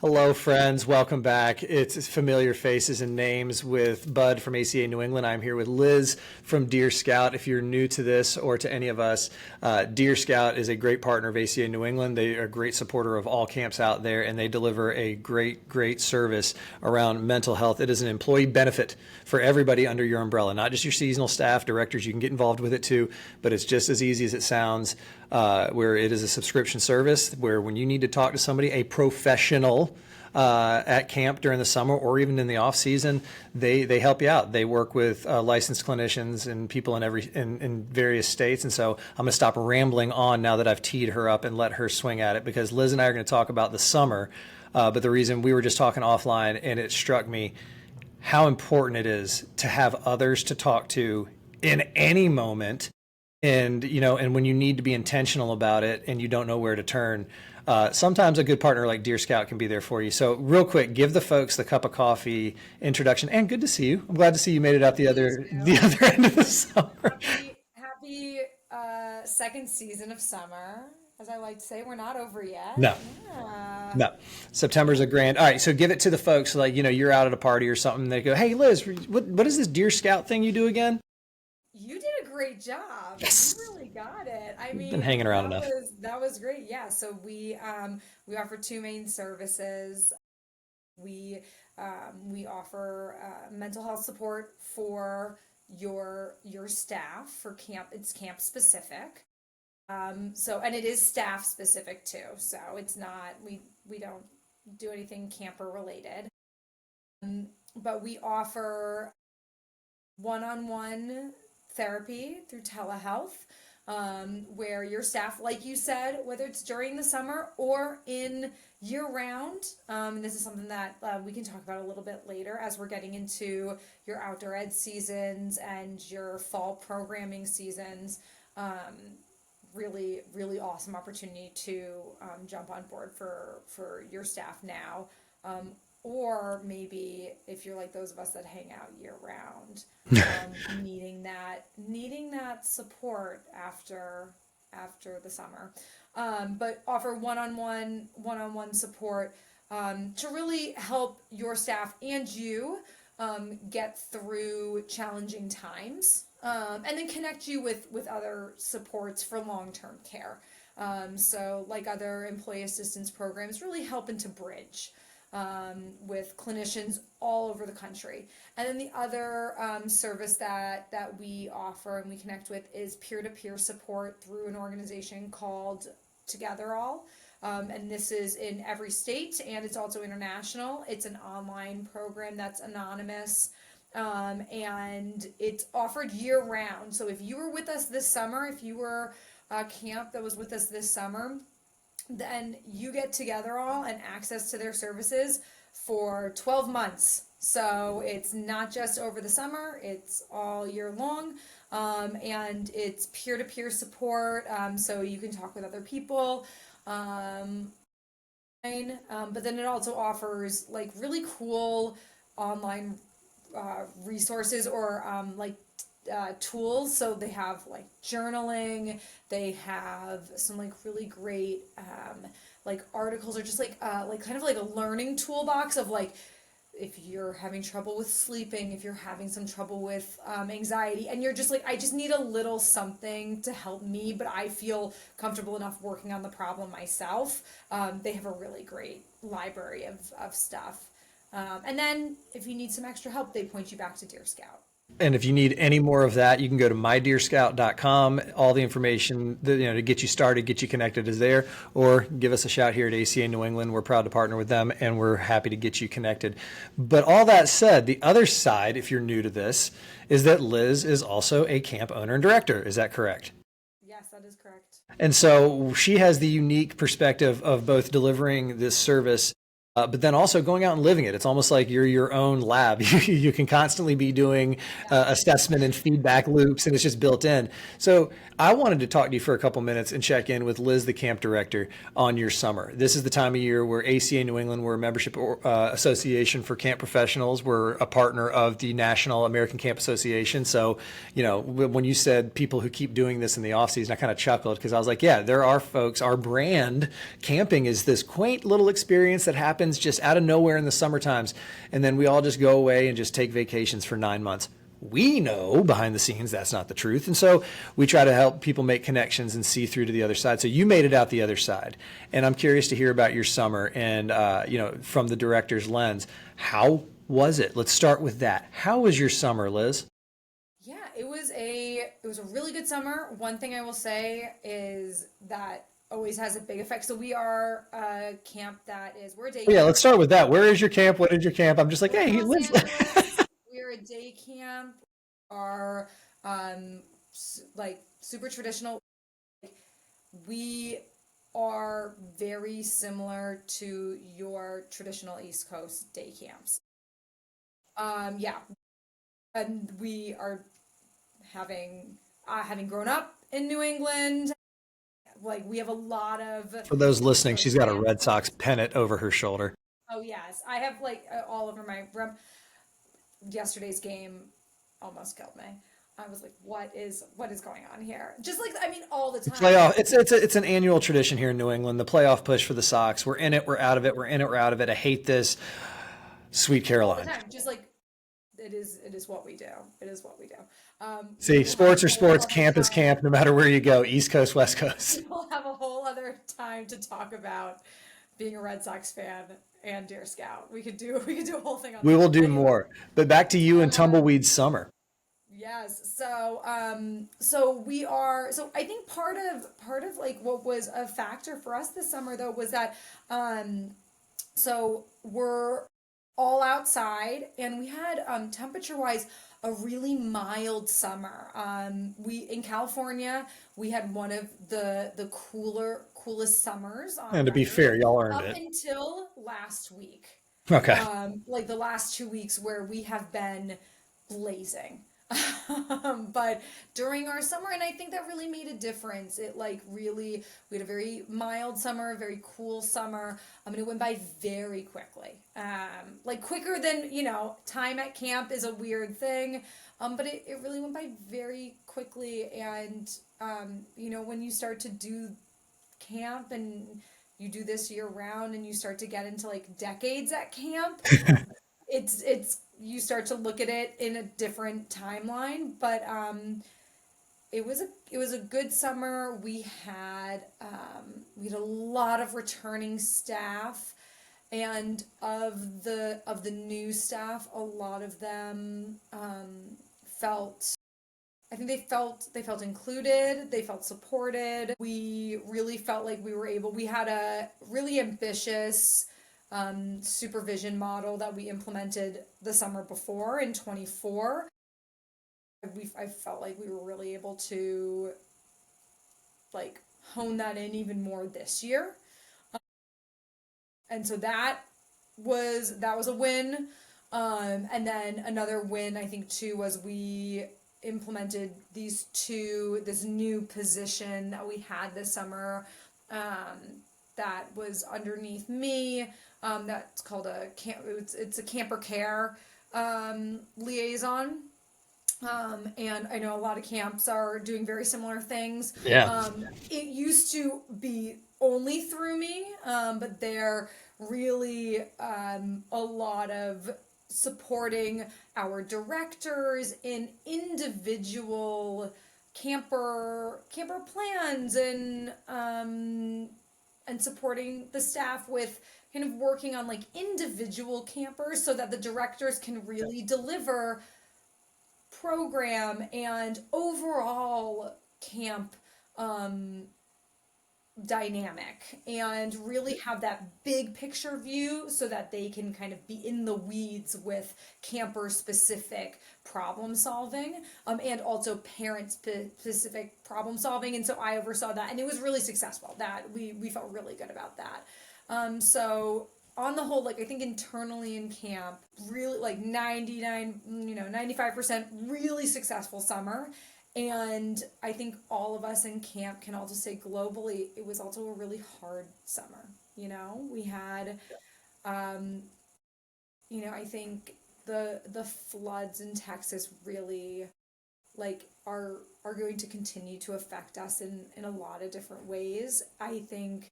Hello, friends. Welcome back. It's familiar faces and names with Bud from ACA New England. I'm here with Liz from DearScout. If you're new to this or to any of us, DearScout is a great partner of ACA New England. They are a great supporter of all camps out there, and they deliver a great service around mental health. It is an employee benefit for everybody under your umbrella, not just your seasonal staff, directors. You can get involved with it too, but it's just as easy as it sounds. Where it is a subscription service where when you need to talk to somebody, a professional at camp during the summer or even in the off season, they help you out. They work with licensed clinicians and people in various states. And so I'm going to stop rambling on now that I've teed her up and let her swing at it, because Liz and I are going to talk about the summer. But the reason we were just talking offline, and it struck me how important it is to have others to talk to in any moment. And, and when you need to be intentional about it and you don't know where to turn, sometimes a good partner like DearScout can be there for you. So real quick, give the folks the cup of coffee introduction, and good to see you. I'm glad to see you made it out the other end of the summer. Happy second season of summer. As I like to say, we're not over yet. No. No. September's a grand. All right. So give it to the folks, like, you're out at a party or something. They go, hey, Liz, what is this DearScout thing you do again? You did a great job. Yes. You really got it. I mean, been hanging around enough. That was great. Yeah. So we offer two main services. We offer mental health support for your staff for camp. It's camp specific. And it is staff specific too. So it's not, we don't do anything camper related. But we offer one-on-one therapy through telehealth, where your staff, like you said, whether it's during the summer or in year-round, and this is something that we can talk about a little bit later as we're getting into your outdoor ed seasons and your fall programming seasons. Really, really awesome opportunity to jump on board for your staff now. Or maybe if you're like those of us that hang out year round, needing that support after the summer, but offer one-on-one support to really help your staff and you get through challenging times, and then connect you with other supports for long-term care. So like other employee assistance programs, really helping to bridge with clinicians all over the country. And then the other service that we offer and we connect with is peer-to-peer support through an organization called Together All. And this is in every state, and it's also international. It's an online program that's anonymous, and it's offered year-round. So if you were with us this summer, if you were a camp that was with us this summer, then you get Together All and access to their services for 12 months. So it's not just over the summer, it's all year long. And it's peer-to-peer support. So you can talk with other people. But then it also offers like really cool online resources or tools. So they have like journaling, they have some like really great like articles, or just like kind of like a learning toolbox of like, if you're having trouble with sleeping, if you're having some trouble with anxiety, and you're just like, I just need a little something to help me, but I feel comfortable enough working on the problem myself. They have a really great library of stuff. And then if you need some extra help, they point you back to DearScout. And if you need any more of that, you can go to mydearscout.com. All the information to get you started, get you connected is there, or give us a shout here at ACA New England. We're proud to partner with them, and we're happy to get you connected. But all that said, the other side, if you're new to this, is that Liz is also a camp owner and director. Is that correct? Yes, that is correct. And so she has the unique perspective of both delivering this service, but then also going out and living it. It's almost like you're your own lab. You can constantly be doing assessment and feedback loops, and it's just built in. So I wanted to talk to you for a couple minutes and check in with Liz, the camp director, on your summer. This is the time of year where ACA New England, we're a membership association for camp professionals. We're a partner of the National American Camp Association. So, when you said people who keep doing this in the off season, I kind of chuckled because I was like, yeah, there are folks, our brand, camping is this quaint little experience that happens happens just out of nowhere in the summer times. And then we all just go away and just take vacations for 9 months. We know behind the scenes that's not the truth. And so we try to help people make connections and see through to the other side. So you made it out the other side. And I'm curious to hear about your summer and, from the director's lens. How was it? Let's start with that. How was your summer, Liz? Yeah, it was a really good summer. One thing I will say is that always has a big effect. So we are a camp we're a day Yeah, camp. let's start with that. Where is your camp? What is your camp? I'm just like, We're in hey, Los Liz. Angeles. We're a day camp. Are like super traditional. We are very similar to your traditional East Coast day camps. Yeah, and we are having grown up in New England. Like we have a lot of For those East listening, Coast she's got a Red family. Sox pennant over her shoulder. Oh yes, I have like all over my room. Yesterday's game almost killed me. I was like, what is going on here? Just like I mean, all the time. Playoff. It's an annual tradition here in New England. The playoff push for the Sox. We're in it. We're out of it. We're in it. We're out of it. I hate this. Sweet All the Caroline. time. Just like it is what we do. It is what we do. See, We will have sports a are whole sports. other Camp is time. camp. No matter where you go, East Coast, West Coast. We'll have a whole other time to talk about being a Red Sox fan and Dear Scout. We could do a whole thing on We that. will do Anyway, more. But back to you and Tumbleweed Summer. yes. So I think part of like what was a factor for us this summer though was that so we're all outside and we had temperature wise a really mild summer. We in California we had one of the coolest summers on And to be record fair, y'all earned up it. until last week. Okay. Like the last 2 weeks where we have been blazing. But during our summer, and I think that really made a difference. It like really, we had a very mild summer, a very cool summer. I mean, it went by very quickly. Like quicker than, time at camp is a weird thing. But it really went by very quickly. And, when you start to do camp and you do this year round and you start to get into like decades at camp, it's you start to look at it in a different timeline. But it was a good summer. We had a lot of returning staff, and of the new staff, a lot of them felt. I think they felt included, they felt supported. We really felt like we had a really ambitious supervision model that we implemented the summer before in 24. I felt like we were really able to like hone that in even more this year. And so that was a win. And then another win I think too was we implemented this new position that we had this summer that was underneath me. That's called it's a camper care liaison. And I know a lot of camps are doing very similar things. Yeah. It used to be only through me, but they're really a lot of supporting our directors in individual camper plans and supporting the staff with kind of working on like individual campers so that the directors can really deliver program and overall camp dynamic and really have that big picture view so that they can kind of be in the weeds with camper specific problem solving and also parent specific problem solving. And so I oversaw that and it was really successful. That we felt really good about that. So on the whole, like I think internally in camp, really like 95% really successful summer. And I think all of us in camp can also say globally, it was also a really hard summer. We had, I think the floods in Texas really like are going to continue to affect us in a lot of different ways. I think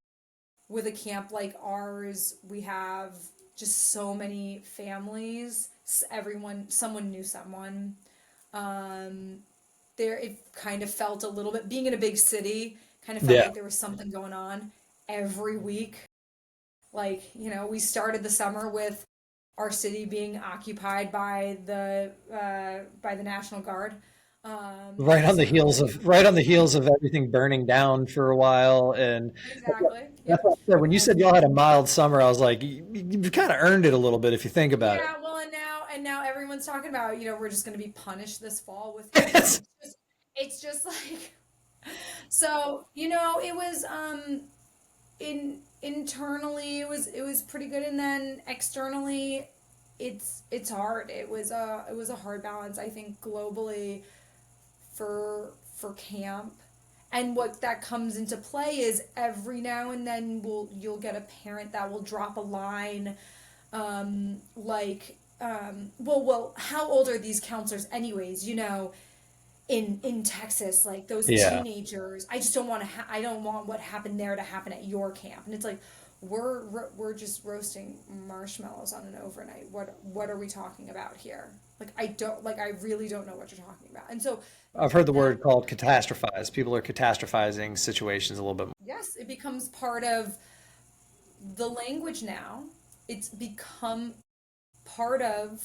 with a camp like ours, we have just so many families. Someone knew someone. There, it kind of felt a little bit, being in a big city, kind of felt Yeah. like there was something going on every week. Like, we started the summer with our city being occupied by the National Guard. So Right on the heels of everything burning down for a while. And exactly, that's yep. what I said. When you said y'all had a mild summer, I was like, you've kind of earned it a little bit if you think about Yeah, well, and now everyone's talking about, we're just going to be punished this fall with heat, and it. it's just like, so, it was internally it was pretty good, and then externally it's hard. It was a hard balance, I think, globally for camp. And what that comes into play is every now and then you'll get a parent that will drop a line, like, well, how old are these counselors anyways? In Texas, like those Yeah. teenagers, I just don't want to. I don't want what happened there to happen at your camp. And it's like, we're just roasting marshmallows on an overnight. What are we talking about here? I really don't know what you're talking about. And so I've heard the that, word called catastrophize. People are catastrophizing situations a little bit. yes, it becomes part of the language now. It's become part of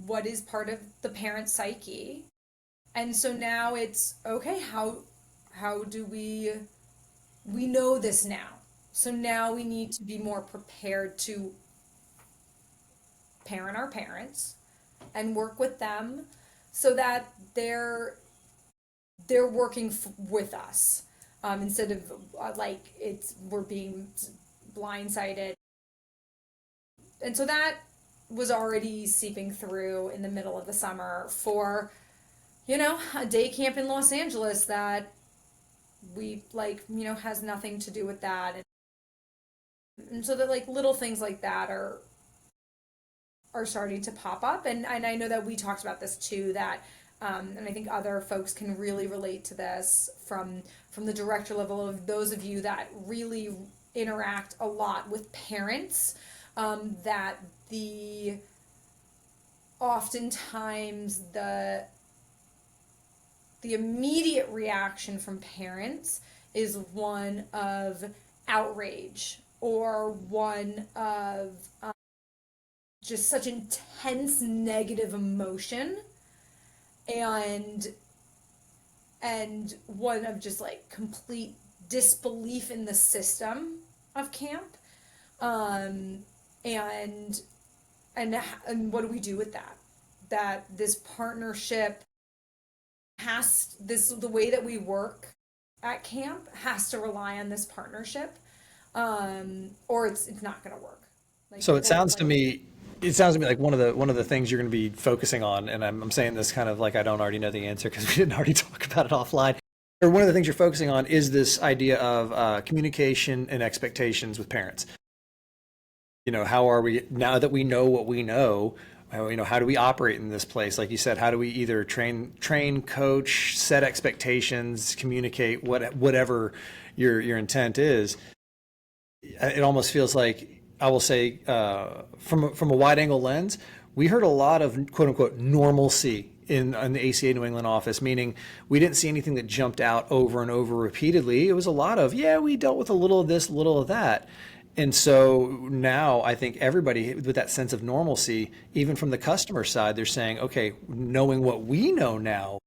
what is part of the parent psyche. And so now it's okay, how do we know this now. So now we need to be more prepared to parent our parents and work with them so that they're working with us, instead of, like, we're being blindsided. And so that was already seeping through in the middle of the summer for, a day camp in Los Angeles that we, like, has nothing to do with that. And so that, like, little things like that are starting to pop up. And I know that we talked about this too, that, and I think other folks can really relate to this from the director level, of those of you that really interact a lot with parents, that oftentimes the immediate reaction from parents is one of outrage, or one of, just such intense negative emotion, and one of just, like, complete disbelief in the system of camp, and what do we do with that? That this partnership the way that we work at camp has to rely on this partnership, or it's not going to work. Like, So like, it sounds to me like one of the things you're going to be focusing on, and I'm saying this kind of like I don't already know the answer because we didn't already talk about it offline. Or one of the things you're focusing on is this idea of communication and expectations with parents. How are we now that we know what we know? How do we operate in this place? Like you said, how do we either train, coach, set expectations, communicate whatever your intent is? It almost feels like, I will say, from a wide angle lens, we heard a lot of quote unquote normalcy in the ACA New England office, meaning we didn't see anything that jumped out over and over repeatedly. It was a lot of, yeah, we dealt with a little of this, a little of that. And so now I think everybody with that sense of normalcy, even from the customer side, they're saying, okay, knowing what we know now,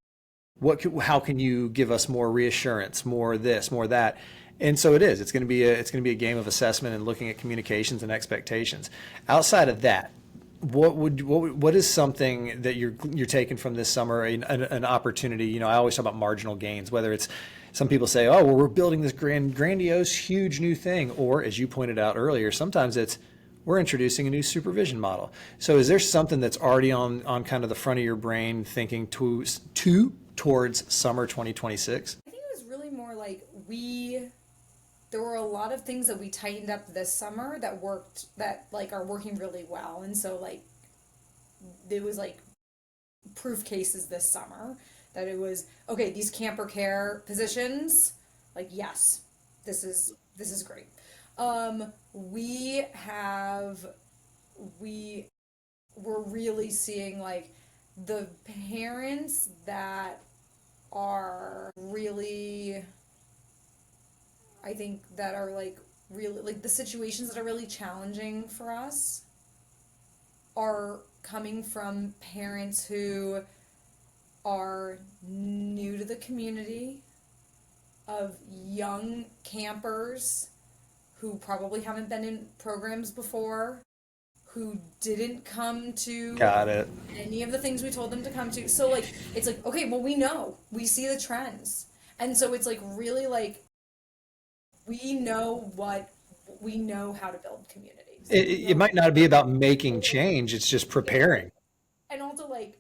how can you give us more reassurance, more this, more that? And so it is. It's going to be a game of assessment and looking at communications and expectations. Outside of that, what is something that you're taking from this summer, an opportunity? I always talk about marginal gains, whether it's, some people say, oh, well, we're building this grandiose, huge new thing, or as you pointed out earlier, sometimes it's, we're introducing a new supervision model. So is there something that's already on kind of the front of your brain, thinking towards summer 2026? I think it was really more like, there were a lot of things that we tightened up this summer that, like, are working really well. And so, like, it was like proof cases this summer that it was okay, these camper care positions, like, yes, this this is great. We have, we're really seeing like the parents that are really, I think that are like really like the situations that are really challenging for us are coming from parents who are new to the community, of young campers who probably haven't been in programs before, who didn't come to Got it. any of the things we told them to come to. So like it's like, okay, well, we see the trends. And so it's like really like we know how to build communities. It might not be about making change, it's just preparing. And also like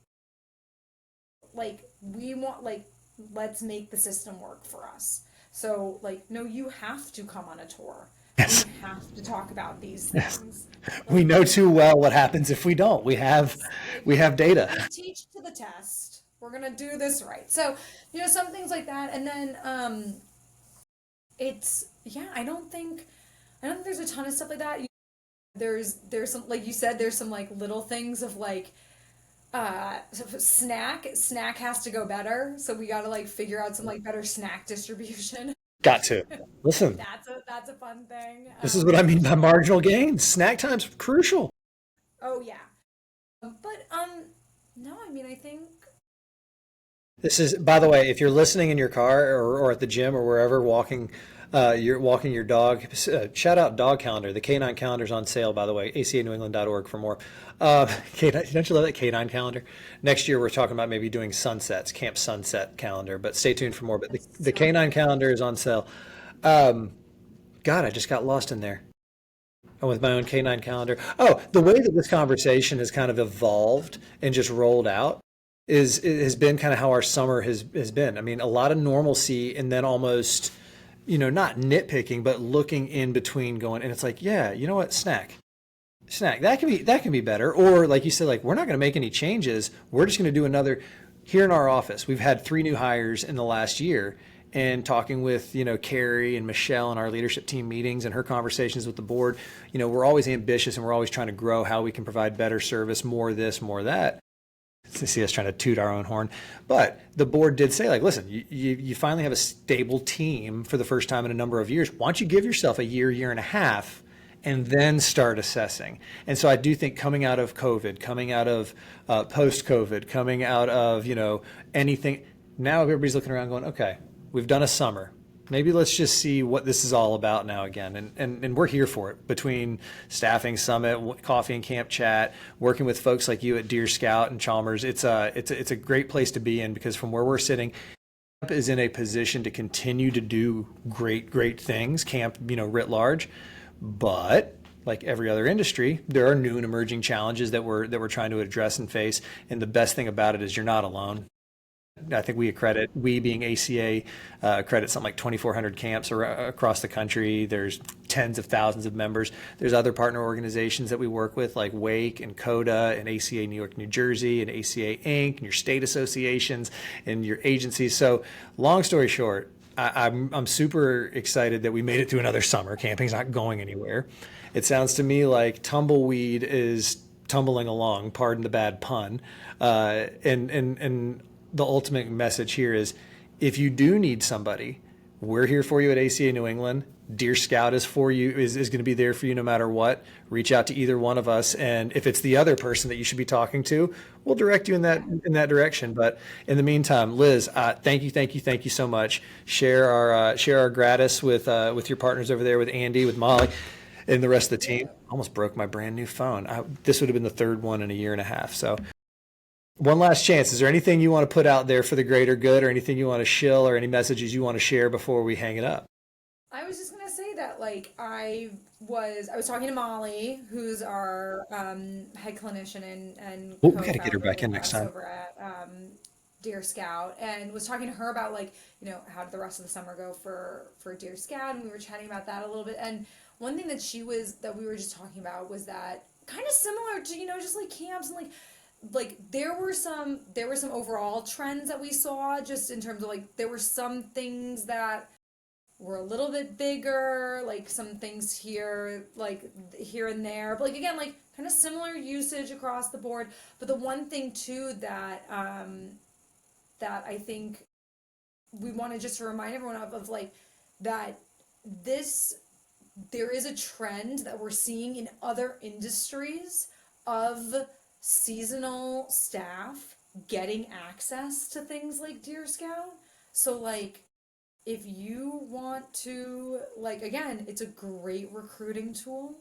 we want like let's make the system work for us. So like no, you have to come on a tour. Yes. You have to talk about these Yes. things. We know too well what happens if we don't. We have data. Teach to the test. We're gonna do this right. So, some things like that. And then it's yeah, I don't think there's a ton of stuff like that. There's some, like you said, there's some like little things of like snack has to go better. So we gotta like figure out some like better snack distribution. Got to. Listen, That's a fun thing. this is what I mean by marginal gains. Snack time's crucial. Oh yeah. But no, I mean I think This is, by the way, if you're listening in your car or at the gym or wherever you're walking your dog, shout out Dog Calendar. The Canine Calendar's on sale, by the way, acaNewEngland.org for more. Don't you love that Canine Calendar? Next year, we're talking about maybe doing sunsets, Camp Sunset Calendar, but stay tuned for more. But the Canine Calendar is on sale. God, I just got lost in there. And with my own canine calendar. Oh, the way that this conversation has kind of evolved and just rolled out has been kind of how our summer has been. I mean, a lot of normalcy and then almost, not nitpicking, but looking in between going, and it's like, yeah, you know what? Snack. That can be better. Or like you said, like, we're not going to make any changes. We're just going to do another here in our office. We've had 3 new hires in the last year, and talking with, Carrie and Michelle in our leadership team meetings and her conversations with the board, we're always ambitious and we're always trying to grow how we can provide better service, more this, more that. To see us trying to toot our own horn. But the board did say, like, listen, you finally have a stable team for the first time in a number of years. Why don't you give yourself a year and a half and then start assessing? And so I do think coming out of COVID, coming out of post-COVID, coming out of, anything, now everybody's looking around going, okay, we've done a summer. Maybe let's just see what this is all about now again. And we're here for it, between staffing summit, coffee and camp chat, working with folks like you at DearScout and Chalmers. It's a great place to be in, because from where we're sitting, camp is in a position to continue to do great things, camp, writ large. But like every other industry, there are new and emerging challenges that we're trying to address and face. And the best thing about it is you're not alone. I think we being ACA, accredit something like 2,400 camps across the country. There's tens of thousands of members. There's other partner organizations that we work with, like Wake and CODA and ACA New York, New Jersey, and ACA Inc., and your state associations and your agencies. So long story short, I'm super excited that we made it through another summer. Camping's not going anywhere. It sounds to me like tumbleweed is tumbling along, pardon the bad pun, and the ultimate message here is, if you do need somebody, we're here for you at ACA New England. DearScout is going to be there for you no matter what. Reach out to either one of us, and if it's the other person that you should be talking to, we'll direct you in that direction. But in the meantime, Liz, thank you so much. Share our gratis with your partners over there, with Andy, with Molly, and the rest of the team. Almost broke my brand new phone. This would have been the third one in a year and a half. So. One last chance. Is there anything you want to put out there for the greater good, or anything you want to shill, or any messages you want to share before we hang it up? I was just gonna say that like I was talking to Molly, who's our head clinician and we got to get her back in next time over at DearScout, and was talking to her about like how did the rest of the summer go for DearScout, and we were chatting about that a little bit. And one thing that we were just talking about was that kind of similar to just like camps, and like there were some overall trends that we saw, just in terms of like there were some things that we're a little bit bigger, like some things here, like here and there, but like again, like kind of similar usage across the board. But the one thing too that that I think we want to just remind everyone of like that this there is a trend that we're seeing in other industries of seasonal staff getting access to things like Deer Scout. So like if you want to, like, again, it's a great recruiting tool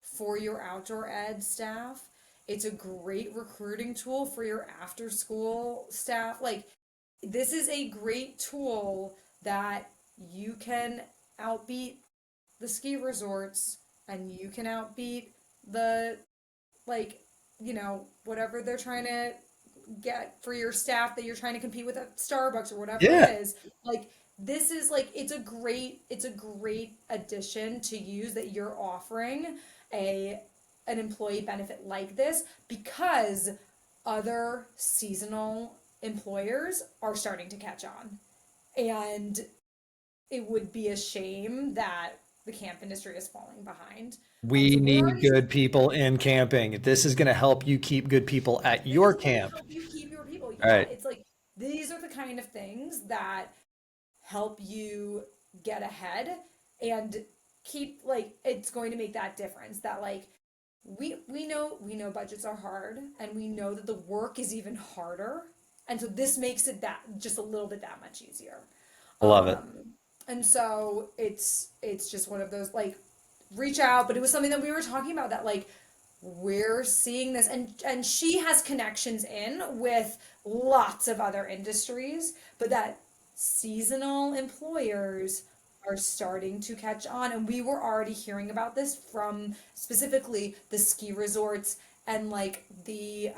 for your outdoor ed staff. It's a great recruiting tool for your after school staff. Like, this is a great tool that you can outbeat the ski resorts and you can outbeat the, like, whatever they're trying to get for your staff that you're trying to compete with at Starbucks or whatever Yeah. it is. Like, this is like it's a great addition to use that you're offering an employee benefit like this because other seasonal employers are starting to catch on. And it would be a shame that the camp industry is falling behind. We So we're need already good people in camping. This is going to help you keep good people at this your is going to camp. help you keep your people. All Yeah, right. it's like these are the kind of things that help you get ahead and keep, like, it's going to make that difference that like we know budgets are hard and we know that the work is even harder, and so this makes it that just a little bit that much easier. I love it. And so it's just one of those, like, reach out. But it was something that we were talking about, that like we're seeing this, and she has connections in with lots of other industries, but that seasonal employers are starting to catch on, and we were already hearing about this from specifically the ski resorts and like the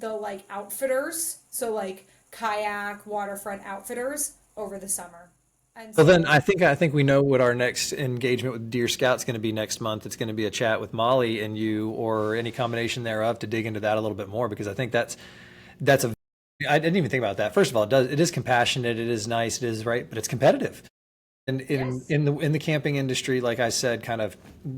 like outfitters, so like kayak waterfront outfitters over the summer. And Well, then so I think we know what our next engagement with Dear Scout's going to be next month. It's going to be a chat with Molly and you, or any combination thereof, to dig into that a little bit more, because I think that's a I didn't even think about that. First of all, it is compassionate, it is nice, it is right, but it's competitive. And in yes. in the in the camping industry, like I said, kind of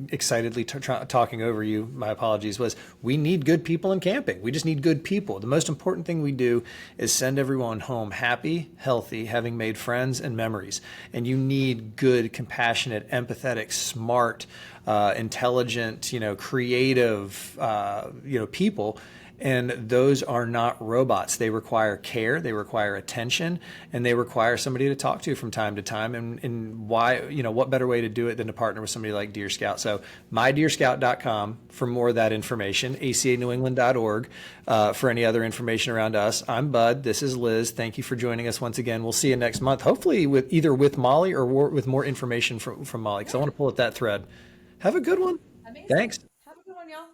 excitedly talking over you, my apologies, was we need good people in camping. We just need good people. The most important thing we do is send everyone home happy, healthy, having made friends and memories. And you need good, compassionate, empathetic, smart, intelligent, creative, people. And those are not robots. They require care, they require attention, and they require somebody to talk to from time to time. And why, what better way to do it than to partner with somebody like Dear Scout? So mydearscout.com for more of that information, acanewengland.org for any other information around us. I'm Bud. This is Liz. Thank you for joining us once again. We'll see you next month, hopefully with Molly or with more information from Molly, because I Yeah. want to pull at that thread. Have a good one. Amazing. Thanks. Have a good one, y'all.